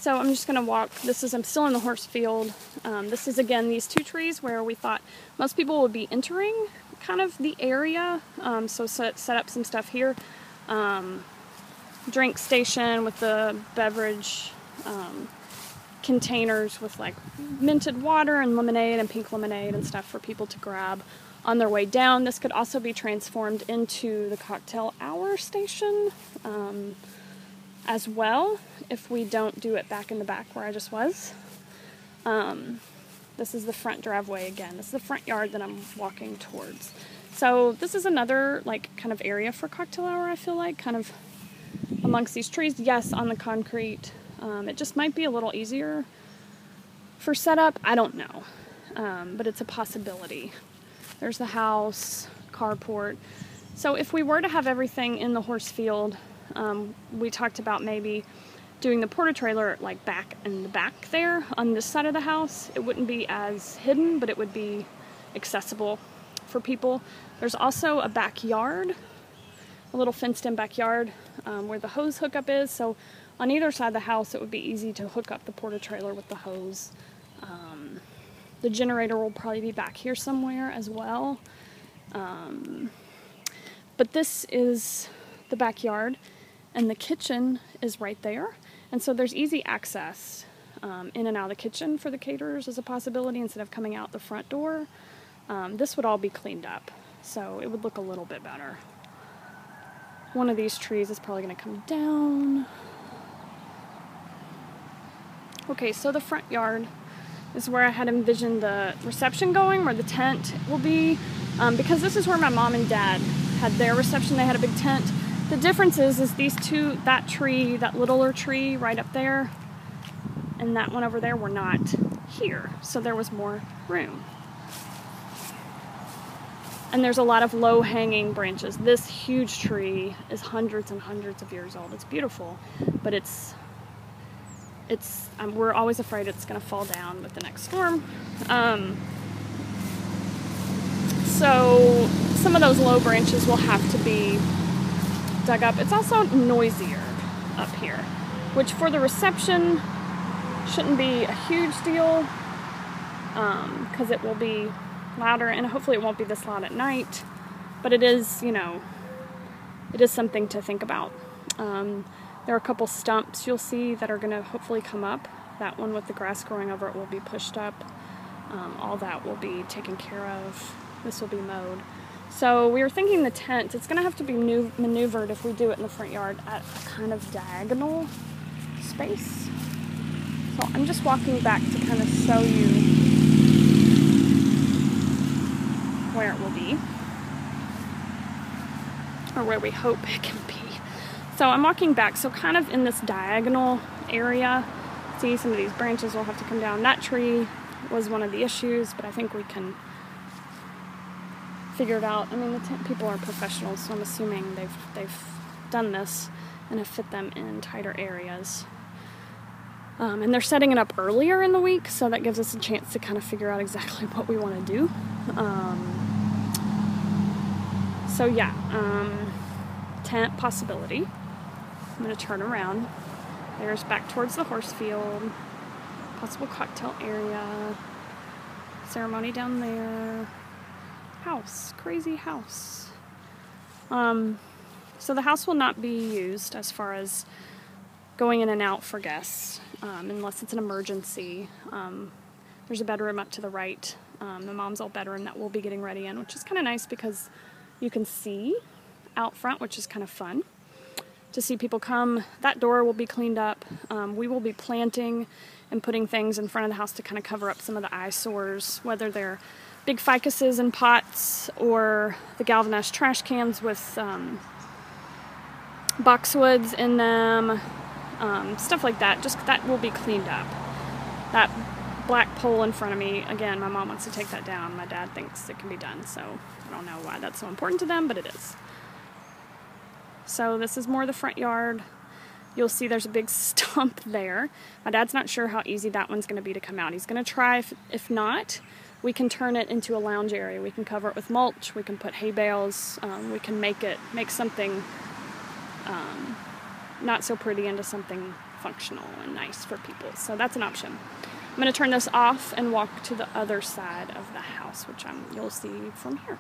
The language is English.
So I'm just going to walk. I'm still in the horse field. This is, again, these two trees where we thought most people would be entering kind of the area. So set up some stuff here. Drink station with the beverage containers with like minted water and lemonade and pink lemonade and stuff for people to grab on their way down. This could also be transformed into the cocktail hour station as well, if we don't do it back in the back where I just was. This is the front driveway again. This is the front yard that I'm walking towards. So this is another like kind of area for cocktail hour, I feel like, kind of amongst these trees. Yes, on the concrete. It just might be a little easier for setup. I don't know. But it's a possibility. There's the house, carport. So if we were to have everything in the horse field, we talked about maybe doing the porta trailer like back in the back there on this side of the house. It wouldn't be as hidden, but it would be accessible for people. There's also a backyard, a little fenced-in backyard where the hose hookup is. So on either side of the house, it would be easy to hook up the porta trailer with the hose. The generator will probably be back here somewhere as well. But this is the backyard, and the kitchen is right there. And so there's easy access in and out of the kitchen for the caterers as a possibility instead of coming out the front door. This would all be cleaned up, so it would look a little bit better. One of these trees is probably going to come down. Okay, so the front yard is where I had envisioned the reception going, where the tent will be. Because this is where my mom and dad had their reception, they had a big tent. The difference is these two, that tree, that littler tree right up there, and that one over there were not here. So there was more room. And there's a lot of low-hanging branches. This huge tree is hundreds and hundreds of years old. It's beautiful, but we're always afraid it's going to fall down with the next storm. So some of those low branches will have to be dug up. It's also noisier up here, which for the reception shouldn't be a huge deal because it will be louder, and hopefully it won't be this loud at night, but it is, it is something to think about. There are a couple stumps you'll see that are going to hopefully come up. That one with the grass growing over it will be pushed up. All that will be taken care of. This will be mowed. So we were thinking the tent, it's going to have to be maneuvered if we do it in the front yard at a kind of diagonal space. So I'm just walking back to kind of show you where it will be, or where we hope it can be. So I'm walking back, so kind of in this diagonal area. See, some of these branches will have to come down. That tree was one of the issues, but I think we can figure it out. I mean, the tent people are professionals, so I'm assuming they've done this and have fit them in tighter areas. And they're setting it up earlier in the week, so that gives us a chance to kind of figure out exactly what we want to do. So yeah, tent possibility. I'm going to turn around. There's back towards the horse field. Possible cocktail area. Ceremony down there. House. Crazy house. So the house will not be used as far as going in and out for guests, unless it's an emergency. There's a bedroom up to the right, the mom's old bedroom that we'll be getting ready in, which is kind of nice because you can see out front, which is kind of fun to see people come. That door will be cleaned up. We will be planting and putting things in front of the house to kind of cover up some of the eyesores, whether they're big ficuses in pots or the galvanized trash cans with boxwoods in them, stuff like that. Just that will be cleaned up. That black pole in front of me, again, my mom wants to take that down. My dad thinks it can be done, so I don't know why that's so important to them, but it is. So this is more the front yard. You'll see there's a big stump there. My dad's not sure how easy that one's going to be to come out. He's going to try. If not, we can turn it into a lounge area. We can cover it with mulch. We can put hay bales. We can make something not so pretty into something functional and nice for people. So that's an option. I'm going to turn this off and walk to the other side of the house, which you'll see from here.